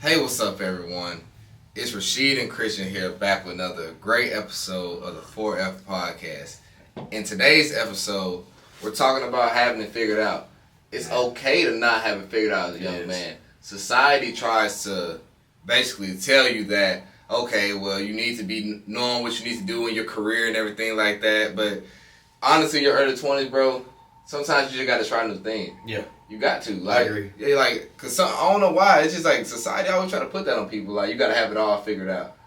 Hey, what's up, everyone? It's Rashed and Christion here, back with another great episode of the 4F podcast. In today's episode, we're talking about having it figured out. It's okay to not have it figured out as a young man. Society tries to basically tell you that, okay, well, you need to be knowing what you need to do in your career and everything like that. But honestly, in your early 20s, bro, sometimes you just got to try new things. Yeah. You got to. I agree. Yeah, like, cause I don't know why. It's just like society always try to put that on people. Like, you got to have it all figured out.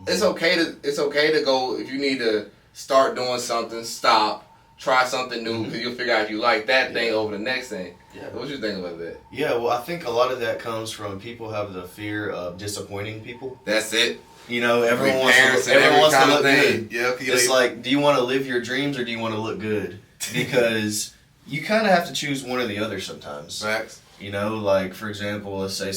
Mm-hmm. It's okay to go if you need to start doing something. Stop, try something new, because you'll figure out if you like that thing over the next thing. Yeah. What you think about that? Yeah. Well, I think a lot of that comes from people have the fear of disappointing people. That's it. You know, everyone wants to look good. Yeah. It's like, do you want to live your dreams or do you want to look good? Because you kind of have to choose one or the other sometimes. Facts. You know, like, for example, let's say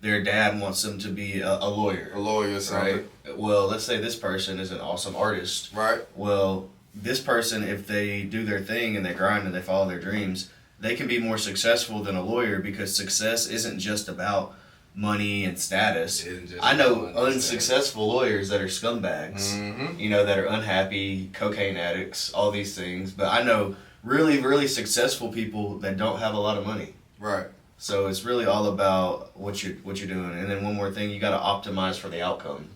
their dad wants them to be a lawyer. A lawyer, right? Well, let's say this person is an awesome artist. Right. Well, this person, if they do their thing and they grind and they follow their dreams, they can be more successful than a lawyer, because success isn't just about money and status. I know unsuccessful lawyers that are scumbags, you know, that are unhappy, cocaine addicts, all these things. But I know really, really successful people that don't have a lot of money. Right. So it's really all about what you're doing. And then one more thing, you got to optimize for the outcome.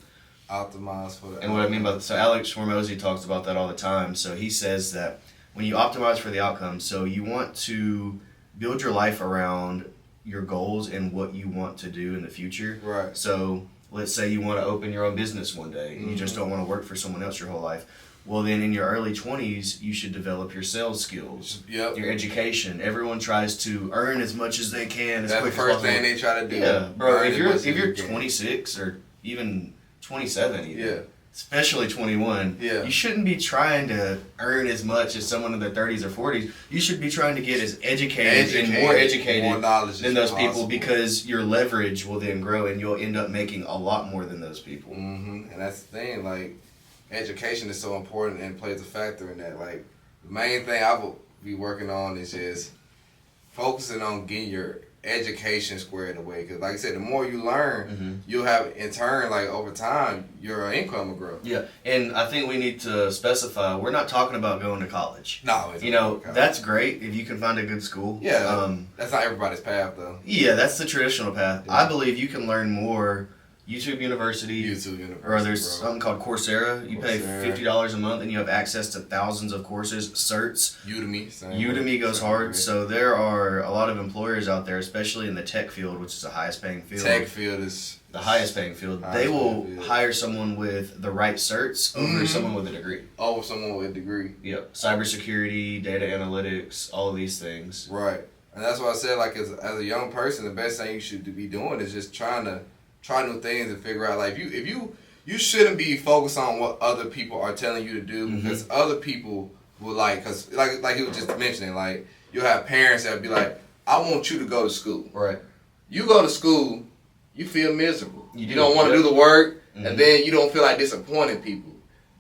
Optimize for the And what I mean by that, so Alex Hormozy talks about that all the time. So he says that when you optimize for the outcome, so you want to build your life around your goals and what you want to do in the future. Right. So let's say you want to open your own business one day and you just don't want to work for someone else your whole life. Well, then in your early 20s, you should develop your sales skills, your education. Everyone tries to earn as much as they can as quick as possible. That's the first thing they try to do. Yeah, bro, if you're 26 or even 27 even, especially 21, you shouldn't be trying to earn as much as someone in their 30s or 40s. You should be trying to get as educated and more educated than those people, because your leverage will then grow and you'll end up making a lot more than those people. Mm-hmm. And that's the thing, like, education is so important and plays a factor in that. Like, the main thing I will be working on is just focusing on getting your education squared away. Because, like I said, the more you learn, you'll have, in turn, like, over time, your income will grow. Yeah, and I think we need to specify, we're not talking about going to college. No. You know, that's great if you can find a good school. Yeah, that's not everybody's path, though. Yeah, that's the traditional path. Yeah. I believe you can learn more YouTube University, or there's something called Coursera. You pay $50 a month and you have access to thousands of courses, certs. Udemy goes hard. So there are a lot of employers out there, especially in the tech field, which is the highest paying field. Tech field is the highest paying field. They will hire someone with the right certs over someone with a degree. Over someone with a degree. Yep. Cybersecurity, data analytics, all of these things. Right. And that's why I said, like, as a young person, the best thing you should be doing is just trying to try new things and figure out, like, if you shouldn't be focused on what other people are telling you to do, because other people will, like, because like he was just mentioning, like, you'll have parents that will be like, I want you to go to school. Right. You go to school, you feel miserable. You don't want to do the work, and then you don't feel like disappointing people.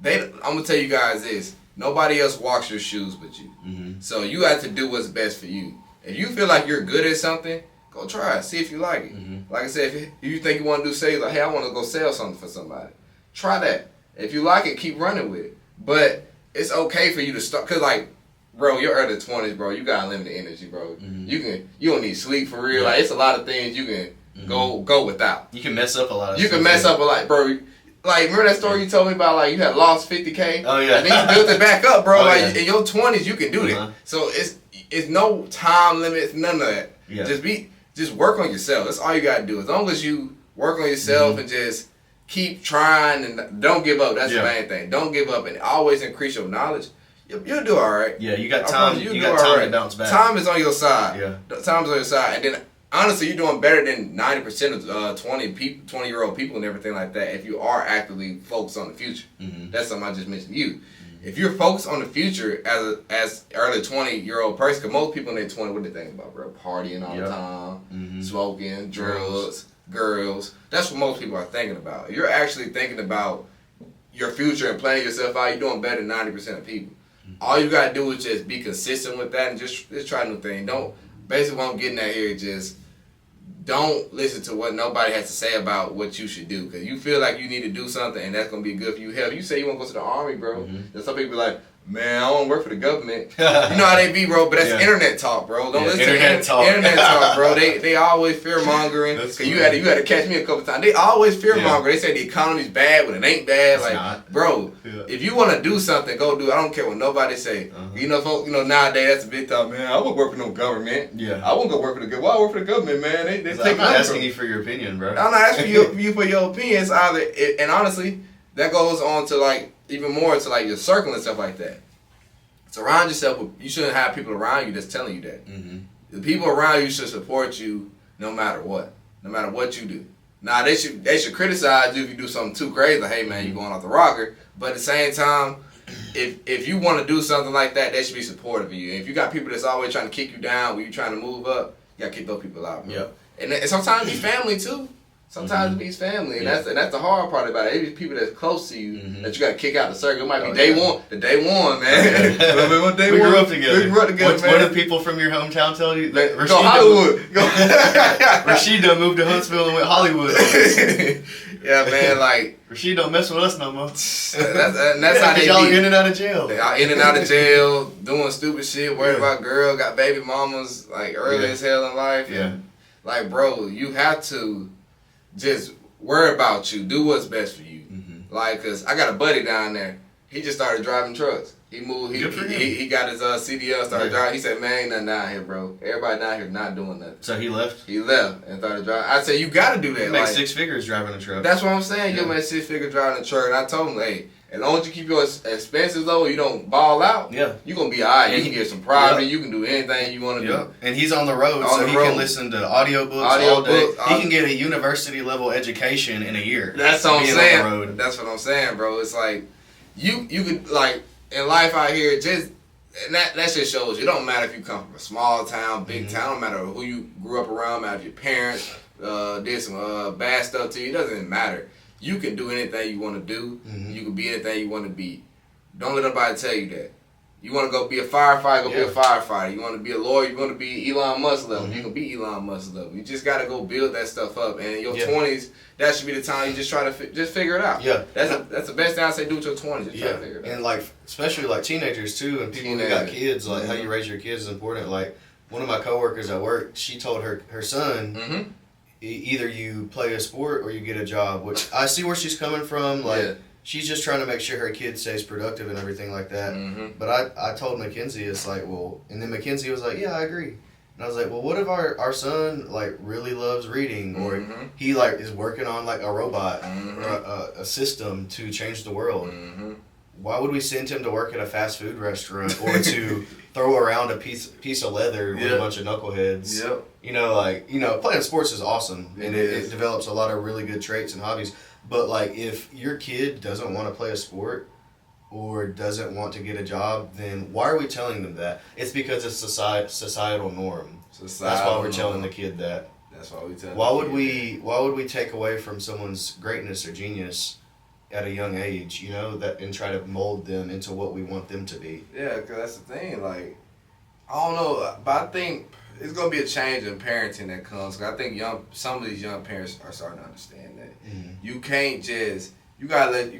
I'm going to tell you guys this. Nobody else walks your shoes but you. So you have to do what's best for you. If you feel like you're good at something, go try it. See if you like it. Like I said, if you think you want to do sales, like, hey, I want to go sell something for somebody. Try that. If you like it, keep running with it. But it's okay for you to start. Because, like, bro, your early 20s, bro, you got limited energy, bro. You don't need sleep for real. Like, it's a lot of things you can go without. You can mess up a lot of stuff. You can mess up a lot, bro. Like, remember that story you told me about, like, you had lost 50K? Oh, yeah. And then you built it back up, bro. In your 20s, you can do that. So it's no time limits, none of that. Yeah. Just work on yourself. That's all you got to do. As long as you work on yourself and just keep trying and don't give up. That's the main thing. Don't give up and always increase your knowledge. You'll do all right. Yeah, you got time. You got time to bounce back. Time is on your side. Yeah. Time is on your side. And then, honestly, you're doing better than 90% of 20-year-old people and everything like that if you are actively focused on the future. That's something I just mentioned to you. If you're focused on the future as early 20-year-old person, because most people in their 20, what they think about, bro? Partying all the time, smoking, drugs, girls. That's what most people are thinking about. If you're actually thinking about your future and planning yourself out, you're doing better than 90% of people. All you got to do is just be consistent with that and just try new things. Basically what I'm getting at here is just don't listen to what nobody has to say about what you should do. Because you feel like you need to do something and that's going to be good for you. Hell, you say you want to go to the Army, bro. Then some people be like, man, I don't work for the government. You know how they be, bro, but that's internet talk, bro. Don't listen to internet talk, bro. They always fear-mongering. Because you had to catch me a couple times. They always fear-monger. They say the economy's bad when it ain't bad. It's like, not. Bro, if you want to do something, go do it. I don't care what nobody say. You know, folks, nowadays, that's a big talk, man. I won't work for no government. I won't go work for the government. Why work for the government, man? I'm not asking you for your opinion, bro. I'm not asking you for your opinion. It's either, and honestly, that goes on to, like, even more to, like, your circle and stuff like that. Surround yourself with, you shouldn't have people around you that's telling you that. The people around you should support you no matter what you do. Now, they should criticize you if you do something too crazy, like, hey, man, you're going off the rocker. But at the same time, if you want to do something like that, they should be supportive of you. And if you got people that's always trying to kick you down when you're trying to move up, you got to kick those people out, bro. And sometimes it be family, too. Sometimes it be family, and that's the hard part about it. It be people that's close to you that you got to kick out the circle. It might be day one, man. We grew up together. Man. What do people from your hometown tell you? Go Hollywood. Rashed done moved to Huntsville and went Hollywood. Yeah, man, like Rashed don't mess with us no more. That's how they y'all in and out of jail. Y'all in and out of jail, doing stupid shit, worried about girl, got baby mamas like early as hell in life. Like, bro, you have to just worry about you. Do what's best for you. Like, cause I got a buddy down there. He just started driving trucks. He moved. He got his CDL. Started driving. He said, "Man, ain't nothing down here, bro. Everybody down here not doing nothing." So he left. He left and started driving. I said, "You got to do that." You make 6 figures driving a truck. That's what I'm saying. You make 6 figures driving a truck. And I told him, hey, as long as you keep your expenses low, you don't ball out. You gonna be alright. You can get some private. You can do anything you want to do. And he's on the road, so he can listen to audiobooks all day. He can get a university level education in a year. That's what I'm saying. That's what I'm saying, bro. It's like you could, like, in life out here, just, and that just shows you. It don't matter if you come from a small town, big town. Don't matter who you grew up around. Matter if your parents did some bad stuff to you. It doesn't matter. You can do anything you want to do. You can be anything you want to be. Don't let nobody tell you that. You want to go be a firefighter, be a firefighter. You want to be a lawyer, you want to be Elon Musk level. You can be Elon Musk level. You just got to go build that stuff up. And in your 20s, that should be the time you just try to just figure it out. That's the best thing I say, do with your 20s. Just try to figure it out. And, like, especially, like, teenagers, too, and people who got kids, like, how you raise your kids is important. Like, one of my coworkers at work, she told her son, either you play a sport or you get a job, which I see where she's coming from. Like, she's just trying to make sure her kid stays productive and everything like that. But I told Mackenzie, it's like, well, and then Mackenzie was like, yeah, I agree. And I was like, well, what if our son, like, really loves reading, or he, like, is working on, like, a robot or a system to change the world? Why would we send him to work at a fast food restaurant or to throw around a piece of leather with a bunch of knuckleheads? You know, like, playing sports is awesome, and it develops a lot of really good traits and hobbies. But, like, if your kid doesn't want to play a sport or doesn't want to get a job, then why are we telling them that? It's because it's societal norm. That's why we're telling the kid that. That's why we tell them. Why would we take away from someone's greatness or genius at a young age, that, and try to mold them into what we want them to be? Yeah, because that's the thing. Like, I don't know, but I think it's gonna be a change in parenting that comes. Cause I think some of these young parents are starting to understand that you can't just you gotta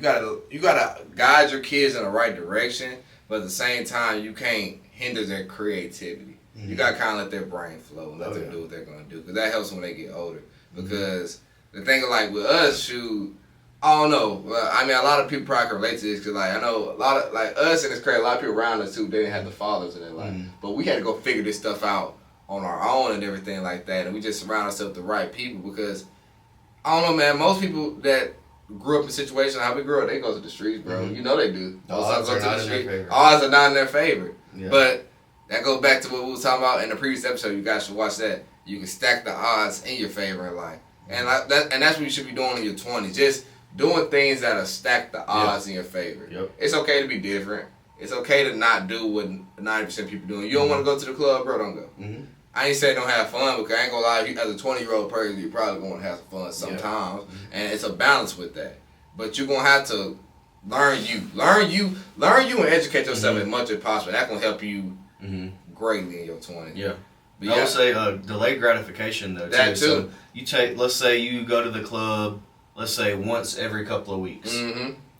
guide your kids in the right direction, but at the same time you can't hinder their creativity. You gotta kind of let their brain flow and let them do what they're gonna do, because that helps when they get older. Because the thing, like, with us, I don't know. I mean, a lot of people probably can relate to this, because, like, I know a lot of, like, us and it's crazy, a lot of people around us too, they didn't have the fathers in their life, but we had to go figure this stuff out on our own and everything like that, and we just surround ourselves with the right people. Because I don't know, man, most people that grew up in situations how we grew up, they go to the streets, bro. You know they do. Odds are not in their favor. Odds are not in their favor. But that goes back to what we were talking about in the previous episode. You guys should watch that. You can stack the odds in your favor in life, and that's what you should be doing in your 20s. Just doing things that'll stack the odds in your favor. It's okay to be different. It's okay to not do what 90% of people doing. You don't want to go to the club, bro, don't go. I ain't saying don't have fun, because I ain't gonna lie, as a 20-year-old person, you're probably gonna have some fun sometimes, and it's a balance with that. But you're gonna have to learn you, and educate yourself as much as possible. That's gonna help you greatly in your 20s. I will say delayed gratification though. That too. So you take, let's say you go to the club, let's say once every couple of weeks,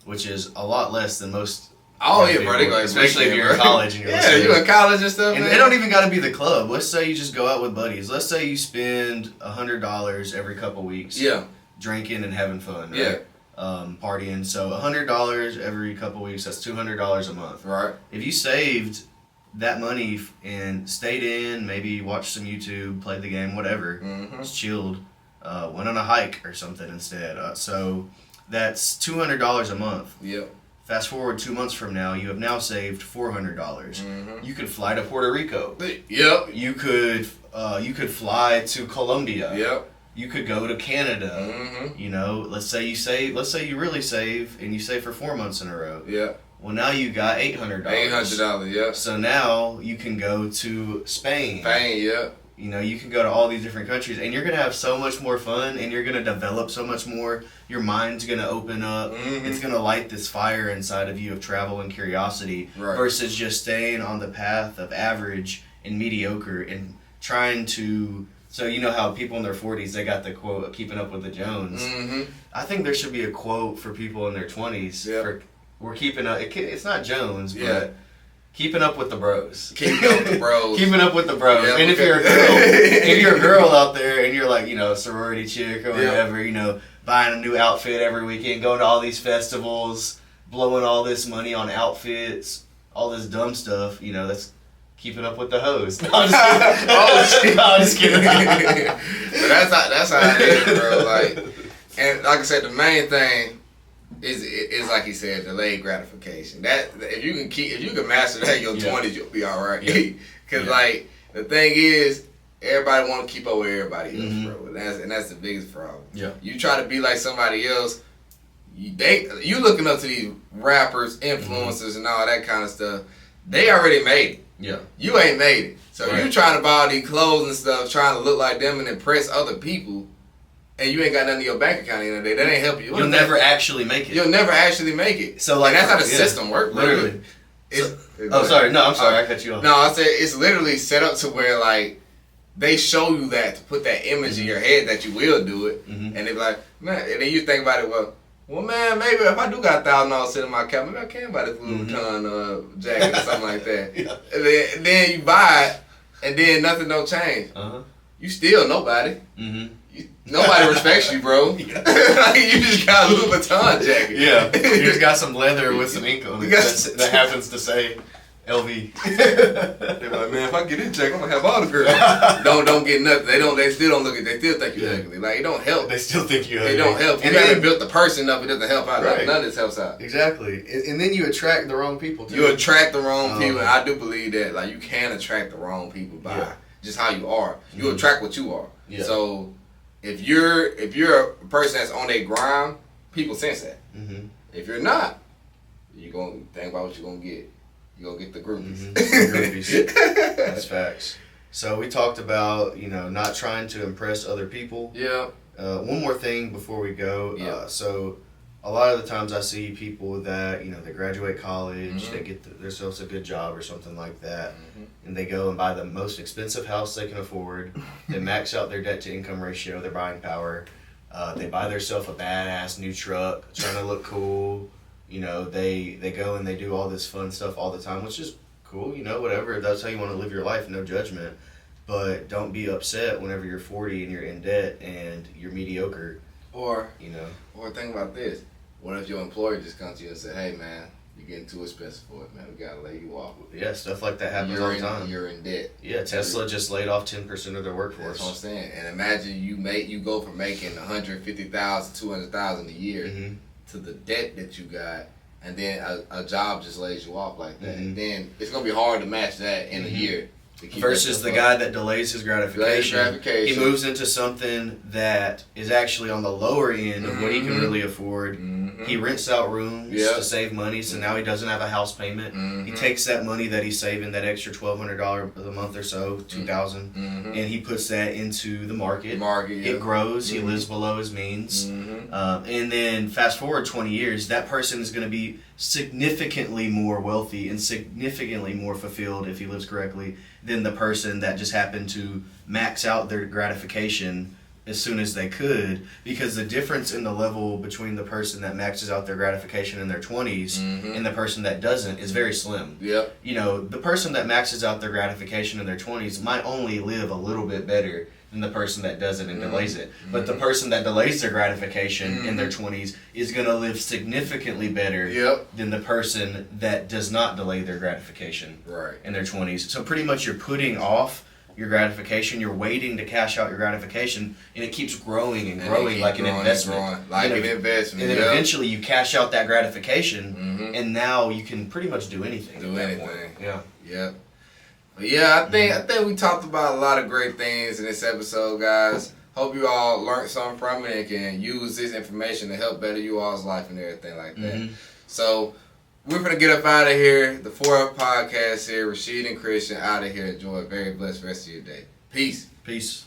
which is a lot less than most. Oh yeah, bro. They go especially if you're in college and you're you in college and stuff. And man. it don't even got to be the club. Let's say you just go out with buddies. Let's say you spend $100 every couple of weeks. Yeah. Drinking and having fun. Right? Yeah. Partying. So $100 every couple of weeks. That's $200 a month. Right. If you saved that money and stayed in, maybe watched some YouTube, played the game, whatever, just chilled, went on a hike or something instead. So that's $200 a month. Yep. Fast forward 2 months from now, you have now saved $400. You could fly to Puerto Rico. Yep. You could fly to Colombia. Yep. You could go to Canada. You know, let's say you really save and you save for 4 months in a row. Yeah. Well, now you got $800. $800, yeah. So now you can go to Spain. Yeah. You know, you can go to all these different countries, and you're going to have so much more fun, and you're going to develop so much more. Your mind's going to open up. It's going to light this fire inside of you of travel and curiosity versus just staying on the path of average and mediocre and trying to... So you know how people in their 40s, they got the quote, keeping up with the Jones. I think there should be a quote for people in their 20s. Yep. We're keeping up... It's not Jones, but... Keeping up with the bros. Keeping up with the bros. Keeping up with the bros. Yeah, and if you're a girl, if you're a girl out there and you're like, you know, a sorority chick or whatever, you know, buying a new outfit every weekend, going to all these festivals, blowing all this money on outfits, all this dumb stuff, you know, that's keeping up with the hoes. No, I'm just kidding. No, I'm just kidding. So that's how it is, bro. Like, and like I said, the main thing is like he said, delayed gratification. That if you can master that in your 20s, you'll be all right. Because like the thing is, everybody want to keep up with everybody else, bro. And that's the biggest problem. Yeah. You try to be like somebody else, you looking up to these rappers, influencers, and all that kind of stuff. They already made it. Yeah. You ain't made it. So you trying to buy all these clothes and stuff, trying to look like them and impress other people. And you ain't got nothing in your bank account at the end of the day. That ain't help you. You'll never actually make it. You'll never actually make it. So like, and that's how the system works. Literally. Sorry. No, I'm sorry. I cut you off. No, I said it's literally set up to where like they show you that to put that image in your head that you will do it, and they be like, man. And then you think about it. Well, man, maybe if I do got $1,000 sitting in my account, maybe I can buy this Louis Vuitton jacket or something like that. And then you buy it, and then nothing don't change. You still nobody. Nobody respects you, bro. Like, you just got a Louis Vuitton jacket. Yeah, you just got some leather with some ink on it that happens to say LV. They're like, man, if I get this jacket, I'm gonna have all the girls. don't get nothing. They still don't look at. They still think you ugly. Like, it don't help. They still think you ugly. It don't help. You haven't built the person up. It doesn't help out. None of this helps out. Exactly. And then you attract the wrong people too. You attract the wrong people. And I do believe that. Like, you can attract the wrong people by just how you are. You attract what you are. Yeah. So. If you're a person that's on their grind, people sense that. If you're not, you're gonna think about what you're gonna get. You're gonna get the groupies. That's facts. So we talked about, you know, not trying to impress other people. Yeah. One more thing before we go. Yeah. So a lot of the times I see people that, you know, they graduate college, they get themselves a good job or something like that, and they go and buy the most expensive house they can afford. They max out their debt to income ratio, their buying power. They buy themselves a badass new truck, trying to look cool. You know, they go and they do all this fun stuff all the time, which is cool, you know, whatever. If that's how you want to live your life, no judgment. But don't be upset whenever you're 40 and you're in debt and you're mediocre. Or, you know. Or think about this. What if your employer just comes to you and say, hey, man, you're getting too expensive for it, man. We got to lay you off. Yeah, stuff like that happens all the time. You're in debt. Yeah, Tesla just laid off 10% of their workforce. That's what I'm saying. And imagine you go from making $150,000, $200,000 a year to the debt that you got, and then a job just lays you off like that. And then it's going to be hard to match that in a year. Versus the guy that delays his gratification. He moves into something that is actually on the lower end of what he can really afford. He rents out rooms to save money, so now he doesn't have a house payment. He takes that money that he's saving, that extra $1,200 a month or so, $2,000, and he puts that into the market. It grows. He lives below his means. And then fast forward 20 years, that person is going to be significantly more wealthy and significantly more fulfilled if he lives correctly than the person that just happened to max out their gratification as soon as they could, because the difference in the level between the person that maxes out their gratification in their 20s and the person that doesn't is very slim. Yep. You know, the person that maxes out their gratification in their 20s might only live a little bit better than the person that does it and delays it. But the person that delays their gratification in their 20s is going to live significantly better than the person that does not delay their gratification in their 20s. So pretty much you're putting off your gratification, you're waiting to cash out your gratification, and it keeps growing and growing like an investment. Like an investment. And then eventually you cash out that gratification, and now you can pretty much do anything. Do anything. Yeah. Yep. But yeah, I think we talked about a lot of great things in this episode, guys. Hope you all learned something from it and can use this information to help better you all's life and everything like that. So we're going to get up out of here. The 4F podcast here. Rashed and Christion out of here. Enjoy a very blessed rest of your day. Peace. Peace.